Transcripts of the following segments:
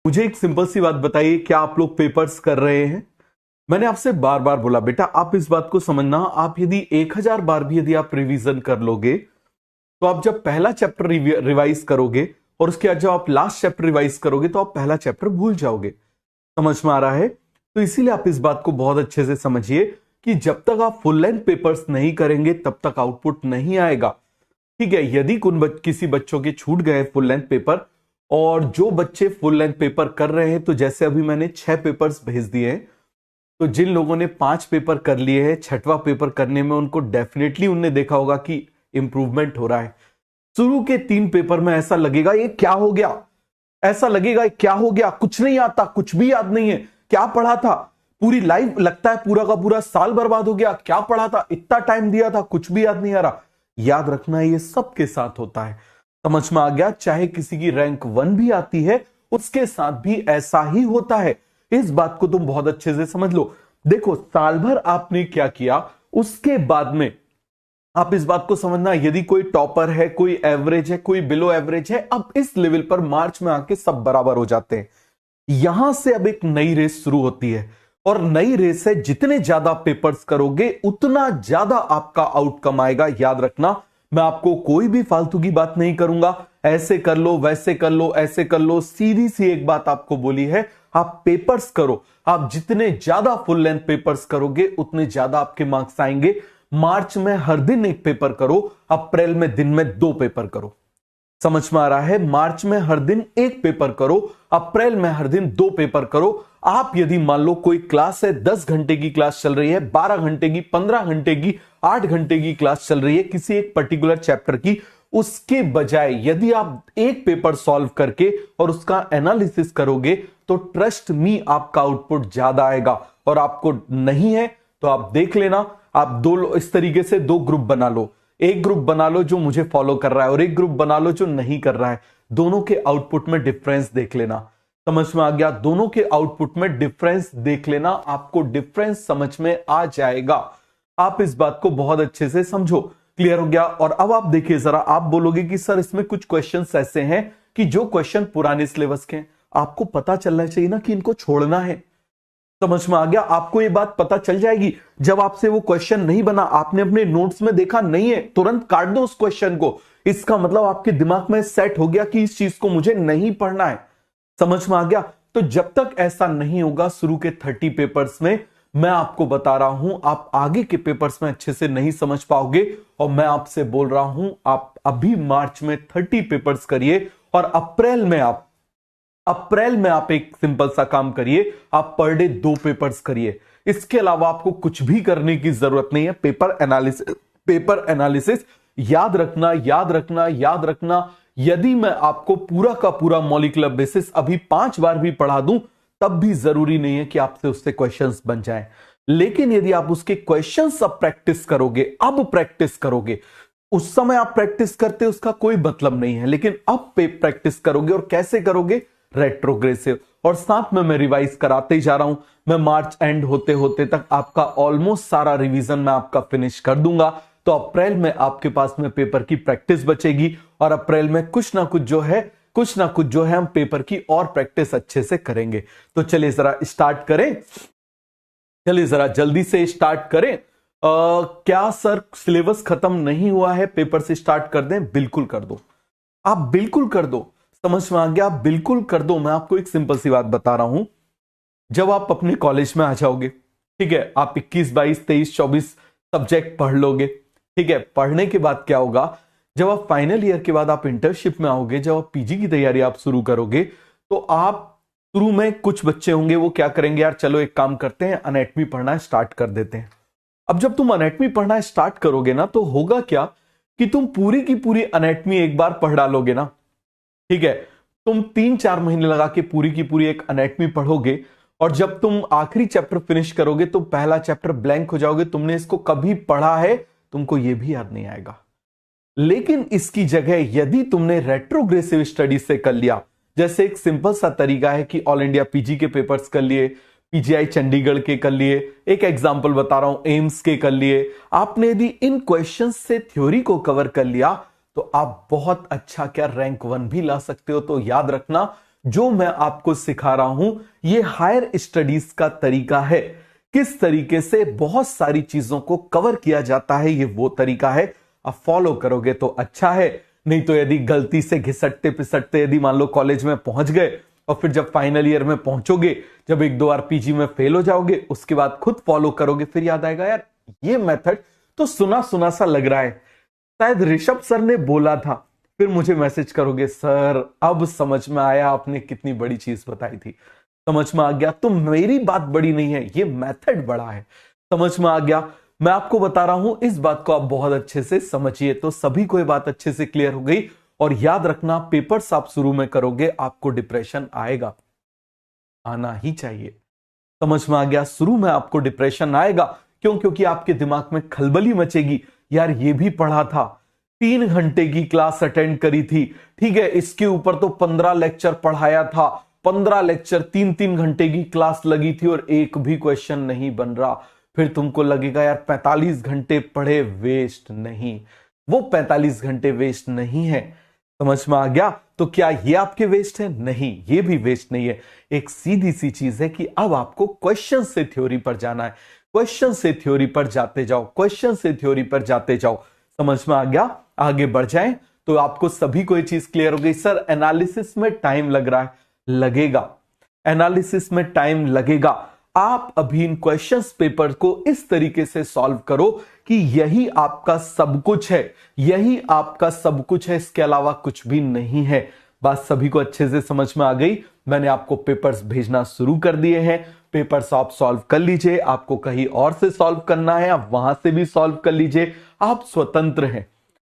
मुझे एक सिंपल सी बात बताइए, क्या आप लोग पेपर्स कर रहे हैं? मैंने आपसे बार बार बोला बेटा, आप इस बात को समझना, आप यदि 1000 बार भी यदि आप रिवीजन कर लोगे तो आप जब पहला चैप्टर रिवाइज करोगे और उसके बाद जब आप लास्ट चैप्टर रिवाइज करोगे तो आप पहला चैप्टर भूल जाओगे। समझ में आ रहा है? तो इसीलिए आप इस बात को बहुत अच्छे से समझिए कि जब तक आप फुल लेंथ पेपर्स नहीं करेंगे तब तक आउटपुट नहीं आएगा। ठीक है, यदि किसी बच्चों के छूट गए फुल लेंथ पेपर, और जो बच्चे फुल लेंथ पेपर कर रहे हैं, तो जैसे अभी मैंने 6 पेपर्स भेज दिए हैं, तो जिन लोगों ने 5 पेपर कर लिए हैं, 6वां पेपर करने में उनको डेफिनेटली उनने देखा होगा कि इंप्रूवमेंट हो रहा है। शुरू के 3 पेपर में ऐसा लगेगा ये क्या हो गया, ऐसा लगेगा ये क्या हो गया, कुछ नहीं आता, कुछ भी याद नहीं है, क्या पढ़ा था, पूरी लाइफ लगता है पूरा का पूरा साल बर्बाद हो गया, क्या पढ़ा था, इतना टाइम दिया था, कुछ भी याद नहीं आ रहा। याद रखना, ये सबके साथ होता है। समझ में आ गया? चाहे किसी की रैंक 1 भी आती है, उसके साथ भी ऐसा ही होता है। इस बात को तुम बहुत अच्छे से समझ लो। देखो, साल भर आपने क्या किया, उसके बाद में आप इस बात को समझना, यदि कोई टॉपर है, कोई एवरेज है, कोई बिलो एवरेज है, अब इस लेवल पर मार्च में आके सब बराबर हो जाते हैं। यहां से अब एक नई रेस शुरू होती है, और नई रेस है, जितने ज्यादा पेपर्स करोगे उतना ज्यादा आपका आउटकम आएगा। याद रखना, मैं आपको कोई भी फालतू की बात नहीं करूंगा, ऐसे कर लो, वैसे कर लो, ऐसे कर लो। सीधी सी एक बात आपको बोली है, आप पेपर्स करो। आप जितने ज्यादा फुल लेंथ पेपर्स करोगे उतने ज्यादा आपके मार्क्स आएंगे। मार्च में हर दिन एक पेपर करो, अप्रैल में दिन में 2 पेपर करो। समझ में आ रहा है? मार्च में हर दिन एक पेपर करो, अप्रैल में हर दिन 2 पेपर करो। आप यदि मान लो कोई क्लास है, 10 घंटे की क्लास चल रही है, 12 घंटे की, 15 घंटे की, 8 घंटे की क्लास चल रही है किसी एक पर्टिकुलर चैप्टर की, उसके बजाय यदि आप एक पेपर सॉल्व करके और उसका एनालिसिस करोगे तो ट्रस्ट मी, आपका आउटपुट ज्यादा आएगा। और आपको नहीं है तो आप देख लेना, आप इस तरीके से 2 ग्रुप बना लो। एक ग्रुप बना लो जो मुझे फॉलो कर रहा है, और एक ग्रुप बना लो जो नहीं कर रहा है। दोनों के आउटपुट में डिफरेंस देख लेना। समझ में आ गया? दोनों के आउटपुट में डिफरेंस देख लेना, आपको डिफरेंस समझ में आ जाएगा। आप इस बात को बहुत अच्छे से समझो। क्लियर हो गया? और अब आप देखिए जरा, आप बोलोगे कि सर इसमें कुछ क्वेश्चंस ऐसे हैं कि जो क्वेश्चन पुराने सिलेबस के हैं, आपको पता चलना चाहिए ना कि इनको छोड़ना है। समझ में आ गया? आपको ये बात पता चल जाएगी जब आपसे वो क्वेश्चन नहीं बना, आपने अपने नोट्स में देखा नहीं है, तुरंत काट दो उस क्वेश्चन को। इसका मतलब आपके दिमाग में सेट हो गया कि इस चीज को मुझे नहीं पढ़ना है। समझ में आ गया? तो जब तक ऐसा नहीं होगा शुरू के 30 पेपर्स में, मैं आपको बता रहा हूं, आप आगे के पेपर्स में अच्छे से नहीं समझ पाओगे। और मैं आपसे बोल रहा हूं, आप अभी मार्च में 30 पेपर्स करिए, और अप्रैल में आप एक सिंपल सा काम करिए, आप पर डे 2 पेपर्स करिए। इसके अलावा आपको कुछ भी करने की जरूरत नहीं है। पेपर एनालिसिस याद रखना, याद रखना, याद रखना। यदि मैं आपको पूरा का पूरा मॉलिक्यूलर बेसिस अभी 5 बार भी पढ़ा दूं, तब भी जरूरी नहीं है कि आपसे उससे क्वेश्चंस बन जाएं। लेकिन यदि आप उसके क्वेश्चंस अब प्रैक्टिस करोगे, उस समय आप प्रैक्टिस करते उसका कोई मतलब नहीं है, लेकिन अब प्रैक्टिस करोगे। और कैसे करोगे? रेट्रोग्रेसिव। और साथ में मैं रिवाइज कराते ही जा रहा हूं। मैं मार्च एंड होते होते तक आपका ऑलमोस्ट सारा रिवीजन मैं आपका फिनिश कर दूंगा। तो अप्रैल में आपके पास में पेपर की प्रैक्टिस बचेगी, और अप्रैल में कुछ ना कुछ जो है हम पेपर की और प्रैक्टिस अच्छे से करेंगे। तो चलिए जरा स्टार्ट करें, चलिए जरा जल्दी से स्टार्ट करें। क्या सर सिलेबस खत्म नहीं हुआ है, पेपर से स्टार्ट कर दें? बिल्कुल कर दो, आप बिल्कुल कर दो। समझ में आ गया? आप बिल्कुल कर दो। मैं आपको एक सिंपल सी बात बता रहा हूं, जब आप अपने कॉलेज में आ जाओगे, ठीक है, आप 21, 22, 23, 24 सब्जेक्ट पढ़ लोगे। ठीक है, पढ़ने के बाद क्या होगा, जब आप फाइनल ईयर के बाद आप इंटर्नशिप में आओगे, जब आप पीजी की तैयारी आप शुरू करोगे, तो आप शुरू में कुछ बच्चे होंगे वो क्या करेंगे, यार चलो एक काम करते हैं, एनाटॉमी पढ़ना स्टार्ट कर देते हैं। अब जब तुम एनाटॉमी पढ़ना स्टार्ट करोगे ना, तो होगा क्या कि तुम पूरी की पूरी एनाटॉमी एक बार पढ़ डालोगे ना। ठीक है, तुम 3-4 महीने लगा के पूरी की पूरी एक एनाटॉमी पढ़ोगे, और जब तुम आखिरी चैप्टर फिनिश करोगे तो पहला चैप्टर ब्लैंक हो जाओगे, तुमने इसको कभी पढ़ा है, तुमको यह भी याद नहीं आएगा। लेकिन इसकी जगह यदि तुमने रेट्रोग्रेसिव स्टडी से कर लिया, जैसे एक सिंपल सा तरीका है कि ऑल इंडिया पीजी के पेपर्स कर लिए, पीजीआई चंडीगढ़ के कर लिए, एक एग्जांपल बता रहा हूं एम्स के कर लिए, आपने यदि इन क्वेश्चंस से थ्योरी को कवर कर लिया तो आप बहुत अच्छा क्या रैंक 1 भी ला सकते हो। तो याद रखना, जो मैं आपको सिखा रहा हूं ये हायर स्टडीज का तरीका है। किस तरीके से बहुत सारी चीजों को कवर किया जाता है, ये वो तरीका है। आप फॉलो करोगे तो अच्छा है, नहीं तो यदि गलती से घिसटते पिसटते यदि मान लो कॉलेज में पहुंच गए और फिर जब फाइनल ईयर में पहुंचोगे, जब 1-2 बार पीजी में फेल हो जाओगे, उसके बाद खुद फॉलो करोगे, फिर याद आएगा यार ये मेथड तो सुना सुना सा लग रहा है, शायद ऋषभ सर ने बोला था। फिर मुझे मैसेज करोगे सर अब समझ में आया, आपने कितनी बड़ी चीज बताई थी, समझ में आ गया। तो मेरी बात बड़ी नहीं है, ये मेथड बड़ा है, समझ में आ गया। मैं आपको बता रहा हूं, इस बात को आप बहुत अच्छे से समझिए। तो सभी को ये बात अच्छे से क्लियर हो गई। और याद रखना, पेपर्स आप शुरू में करोगे आपको डिप्रेशन आएगा, आना ही चाहिए, समझ में आ गया। शुरू में आपको डिप्रेशन आएगा, क्यों? क्योंकि आपके दिमाग में खलबली मचेगी, यार ये भी पढ़ा था, 3 घंटे की क्लास अटेंड करी थी, ठीक है, इसके ऊपर तो 15 लेक्चर पढ़ाया था, 15 लेक्चर 3-3 घंटे की क्लास लगी थी और एक भी क्वेश्चन नहीं बन रहा। फिर तुमको लगेगा यार 45 घंटे पढ़े वेस्ट। नहीं, वो 45 घंटे वेस्ट नहीं है, समझ में आ गया। तो क्या ये आपके वेस्ट है? नहीं, ये भी वेस्ट नहीं है। एक सीधी सी चीज है कि अब आपको क्वेश्चन से थ्योरी पर जाना है, क्वेश्चन से थ्योरी पर जाते जाओ, क्वेश्चन से थ्योरी पर जाते जाओ, समझ में आ गया। आगे बढ़ जाएं तो आपको सभी को ये चीज क्लियर हो गई। सर एनालिसिस में टाइम लग रहा है, लगेगा, एनालिसिस में टाइम लगेगा। आप अभी इन क्वेश्चंस पेपर को इस तरीके से सॉल्व करो कि यही आपका सब कुछ है, यही आपका सब कुछ है, इसके अलावा कुछ भी नहीं है। बात सभी को अच्छे से समझ में आ गई। मैंने आपको पेपर्स भेजना शुरू कर दिए हैं, पेपर्स आप सॉल्व कर लीजिए। आपको कहीं और से सॉल्व करना है आप वहां से भी सॉल्व कर लीजिए, आप स्वतंत्र हैं,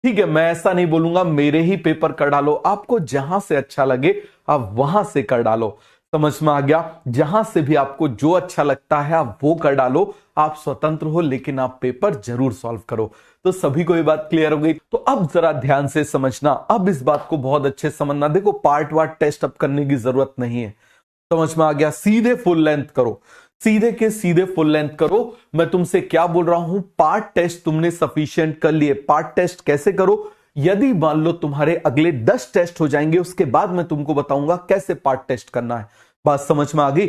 ठीक है। मैं ऐसा नहीं बोलूंगा मेरे ही पेपर कर डालो, आपको जहां से अच्छा लगे आप वहां से कर डालो, समझ में आ गया। जहां से भी आपको जो अच्छा लगता है आप वो कर डालो, आप स्वतंत्र हो, लेकिन आप पेपर जरूर सॉल्व करो। तो सभी को ये बात क्लियर हो गई। तो अब जरा ध्यान से समझना, अब इस बात को बहुत अच्छे से समझना। देखो पार्ट वार्ट टेस्ट अब करने की जरूरत नहीं है, समझ में आ गया। सीधे फुल लेंथ करो, सीधे के सीधे फुल लेंथ करो। मैं तुमसे क्या बोल रहा हूं, पार्ट टेस्ट तुमने सफिशिएंट कर लिए। पार्ट टेस्ट कैसे करो, यदि मान लो तुम्हारे अगले 10 टेस्ट हो जाएंगे, उसके बाद मैं तुमको बताऊंगा कैसे पार्ट टेस्ट करना है। बात समझ में आ गई।